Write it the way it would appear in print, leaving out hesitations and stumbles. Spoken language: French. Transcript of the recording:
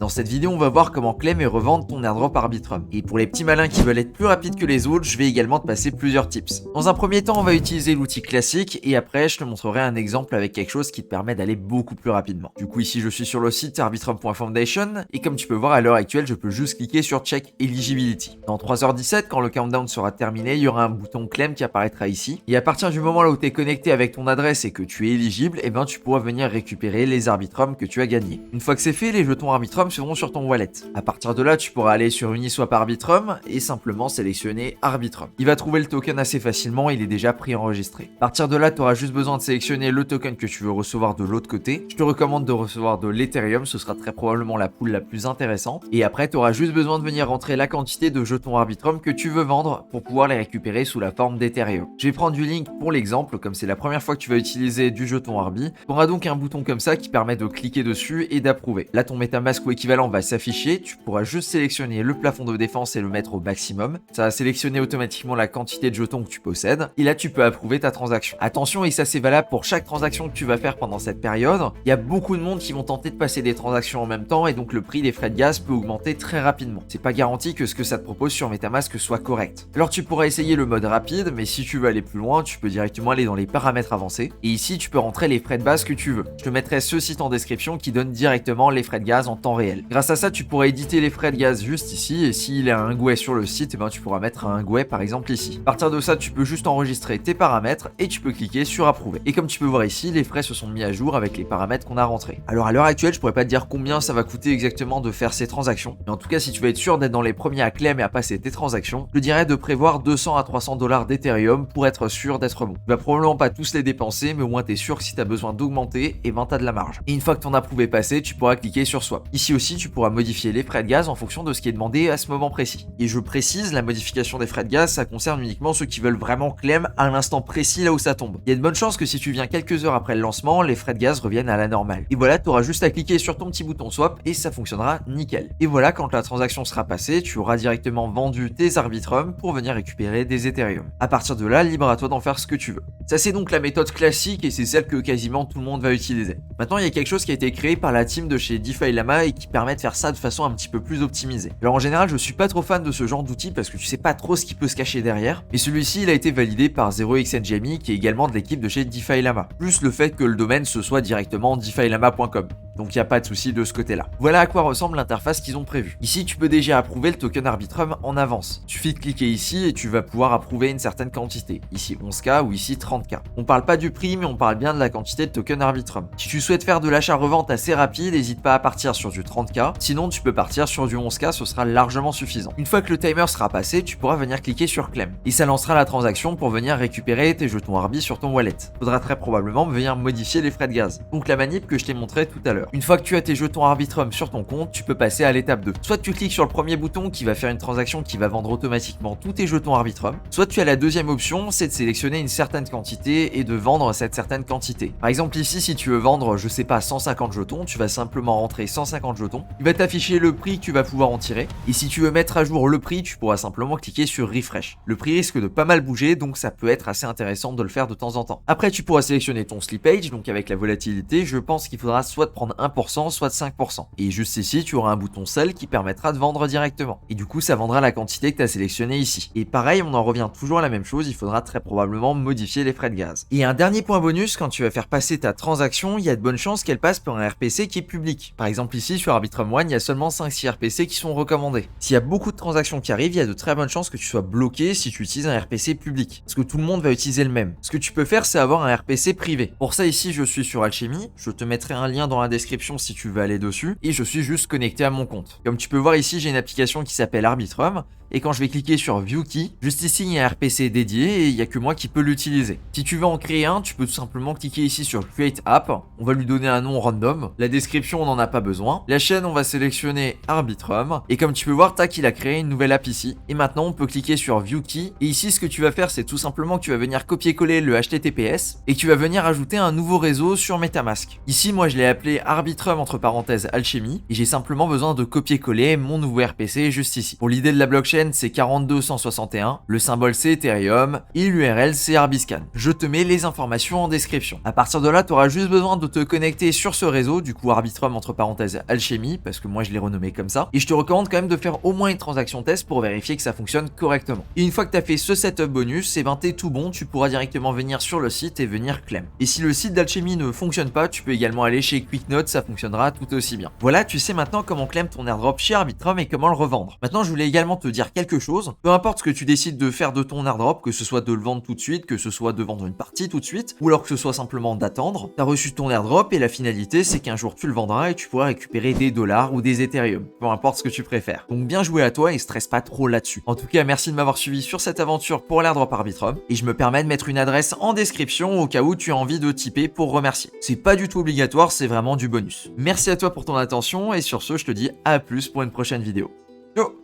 Dans cette vidéo, on va voir comment claim et revendre ton airdrop Arbitrum. Et pour les petits malins qui veulent être plus rapides que les autres, je vais également te passer plusieurs tips. Dans un premier temps, on va utiliser l'outil classique et après, je te montrerai un exemple avec quelque chose qui te permet d'aller beaucoup plus rapidement. Du coup, ici, je suis sur le site arbitrum.foundation et comme tu peux voir, à l'heure actuelle, je peux juste cliquer sur Check Eligibility. Dans 3h17, quand le countdown sera terminé, il y aura un bouton claim qui apparaîtra ici. Et à partir du moment là où tu es connecté avec ton adresse et que tu es éligible, eh ben, tu pourras venir récupérer les Arbitrum que tu as gagnés. Une fois que c'est fait, les jetons Arbitrum seront sur ton wallet. À partir de là, tu pourras aller sur Uniswap Arbitrum et simplement sélectionner Arbitrum. Il va trouver le token assez facilement, il est déjà préenregistré. À partir de là, tu auras juste besoin de sélectionner le token que tu veux recevoir de l'autre côté. Je te recommande de recevoir de l'Ethereum, ce sera très probablement la pool la plus intéressante. Et après, tu auras juste besoin de venir rentrer la quantité de jetons Arbitrum que tu veux vendre pour pouvoir les récupérer sous la forme d'Ethereum. Je vais prendre du link pour l'exemple, comme c'est la première fois que tu vas utiliser du jeton Arbi. Tu auras donc un bouton comme ça qui permet de cliquer dessus et d'approuver. Là, ton MetaMask ou équivalent va s'afficher, tu pourras juste sélectionner le plafond de défense et le mettre au maximum. Ça va sélectionner automatiquement la quantité de jetons que tu possèdes et là tu peux approuver ta transaction. Attention, et ça c'est valable pour chaque transaction que tu vas faire pendant cette période, il y a beaucoup de monde qui vont tenter de passer des transactions en même temps et donc le prix des frais de gaz peut augmenter très rapidement. C'est pas garanti que ce que ça te propose sur MetaMask soit correct. Alors tu pourras essayer le mode rapide, mais si tu veux aller plus loin, tu peux directement aller dans les paramètres avancés et ici tu peux rentrer les frais de base que tu veux. Je te mettrai ce site en description qui donne directement les frais de gaz en temps réel. Grâce à ça, tu pourras éditer les frais de gaz juste ici et s'il y a un gouet sur le site, ben tu pourras mettre un gouet par exemple ici. À partir de ça, tu peux juste enregistrer tes paramètres et tu peux cliquer sur approuver. Et comme tu peux voir ici, les frais se sont mis à jour avec les paramètres qu'on a rentrés. Alors à l'heure actuelle, je pourrais pas te dire combien ça va coûter exactement de faire ces transactions, mais en tout cas, si tu veux être sûr d'être dans les premiers à claim et à passer tes transactions, je dirais de prévoir 200 à 300 $ d'Ethereum pour être sûr d'être bon. Tu vas probablement pas tous les dépenser, mais au moins tu es sûr que si tu as besoin d'augmenter, et ben tu as de la marge. Et une fois que ton approuvé est passé, tu pourras cliquer sur swap. Ici aussi, tu pourras modifier les frais de gaz en fonction de ce qui est demandé à ce moment précis. Et je précise, la modification des frais de gaz, ça concerne uniquement ceux qui veulent vraiment claim à l'instant précis là où ça tombe. Il y a de bonnes chances que si tu viens quelques heures après le lancement, les frais de gaz reviennent à la normale. Et voilà, tu auras juste à cliquer sur ton petit bouton swap et ça fonctionnera nickel. Et voilà, quand la transaction sera passée, tu auras directement vendu tes Arbitrum pour venir récupérer des Ethereum. À partir de là, libre à toi d'en faire ce que tu veux. Ça c'est donc la méthode classique et c'est celle que quasiment tout le monde va utiliser. Maintenant, il y a quelque chose qui a été créé par la team de chez DeFi Llama et qui permet de faire ça de façon un petit peu plus optimisée. Alors en général, je suis pas trop fan de ce genre d'outil parce que tu sais pas trop ce qui peut se cacher derrière, mais celui-ci il a été validé par 0xNGME qui est également de l'équipe de chez DeFi Llama, plus le fait que le domaine ce soit directement defilama.com. Donc il n'y a pas de souci de ce côté-là. Voilà à quoi ressemble l'interface qu'ils ont prévue. Ici, tu peux déjà approuver le token Arbitrum en avance. Il suffit de cliquer ici et tu vas pouvoir approuver une certaine quantité. Ici 11K ou ici 30K. On parle pas du prix, mais on parle bien de la quantité de token Arbitrum. Si tu souhaites faire de l'achat-revente assez rapide, n'hésite pas à partir sur du 30K. Sinon, tu peux partir sur du 11K, ce sera largement suffisant. Une fois que le timer sera passé, tu pourras venir cliquer sur Claim. Et ça lancera la transaction pour venir récupérer tes jetons Arbi sur ton wallet. Faudra très probablement venir modifier les frais de gaz. Donc la manip que je t'ai montré tout à l'heure. Une fois que tu as tes jetons Arbitrum sur ton compte, tu peux passer à l'étape 2. Soit tu cliques sur le premier bouton qui va faire une transaction qui va vendre automatiquement tous tes jetons Arbitrum, soit tu as la deuxième option, c'est de sélectionner une certaine quantité et de vendre cette certaine quantité. Par exemple ici, si tu veux vendre, je sais pas, 150 jetons, tu vas simplement rentrer 150 jetons, il va t'afficher le prix que tu vas pouvoir en tirer, et si tu veux mettre à jour le prix, tu pourras simplement cliquer sur Refresh. Le prix risque de pas mal bouger, donc ça peut être assez intéressant de le faire de temps en temps. Après, tu pourras sélectionner ton slippage, donc avec la volatilité, je pense qu'il faudra soit de prendre 1%, soit de 5%. Et juste ici, tu auras un bouton Sell qui permettra de vendre directement. Et du coup, ça vendra la quantité que tu as sélectionnée ici. Et pareil, on en revient toujours à la même chose, il faudra très probablement modifier les frais de gaz. Et un dernier point bonus, quand tu vas faire passer ta transaction, il y a de bonnes chances qu'elle passe par un RPC qui est public. Par exemple ici, sur Arbitrum One, il y a seulement 5-6 RPC qui sont recommandés. S'il y a beaucoup de transactions qui arrivent, il y a de très bonnes chances que tu sois bloqué si tu utilises un RPC public. Parce que tout le monde va utiliser le même. Ce que tu peux faire, c'est avoir un RPC privé. Pour ça, ici, je suis sur Alchemy. Je te mettrai un lien dans la description si tu veux aller dessus. Et je suis juste connecté à mon compte. Comme tu peux voir ici, j'ai une application qui s'appelle Arbitrum. Et quand je vais cliquer sur View Key, juste ici il y a un RPC dédié et il n'y a que moi qui peux l'utiliser. Si tu veux en créer un, tu peux tout simplement cliquer ici sur Create App, on va lui donner un nom random, la description on n'en a pas besoin, la chaîne on va sélectionner Arbitrum, et comme tu peux voir, tac, il a créé une nouvelle app ici. Et maintenant on peut cliquer sur View Key, et ici ce que tu vas faire c'est tout simplement que tu vas venir copier-coller le HTTPS, et que tu vas venir ajouter un nouveau réseau sur MetaMask. Ici moi je l'ai appelé Arbitrum entre parenthèses Alchemy et j'ai simplement besoin de copier-coller mon nouveau RPC juste ici. Pour l'idée de la blockchain, c'est 42161, le symbole c'est Ethereum et l'URL c'est Arbiscan. Je te mets les informations en description. À partir de là, tu auras juste besoin de te connecter sur ce réseau, du coup Arbitrum entre parenthèses Alchemy, parce que moi je l'ai renommé comme ça, et je te recommande quand même de faire au moins une transaction test pour vérifier que ça fonctionne correctement. Et une fois que tu as fait ce setup bonus, et ben t'es tout bon, tu pourras directement venir sur le site et venir claim. Et si le site d'Alchemy ne fonctionne pas, tu peux également aller chez QuickNote, ça fonctionnera tout aussi bien. Voilà, tu sais maintenant comment claim ton airdrop chez Arbitrum et comment le revendre. Maintenant, je voulais également te dire quelque chose. Peu importe ce que tu décides de faire de ton airdrop, que ce soit de le vendre tout de suite, que ce soit de vendre une partie tout de suite, ou alors que ce soit simplement d'attendre, tu as reçu ton airdrop et la finalité c'est qu'un jour tu le vendras et tu pourras récupérer des dollars ou des Ethereum, peu importe ce que tu préfères. Donc bien joué à toi et stresse pas trop là-dessus. En tout cas, merci de m'avoir suivi sur cette aventure pour l'airdrop Arbitrum et je me permets de mettre une adresse en description au cas où tu as envie de typer pour remercier. C'est pas du tout obligatoire, c'est vraiment du bonus. Merci à toi pour ton attention et sur ce, je te dis à plus pour une prochaine vidéo. Ciao.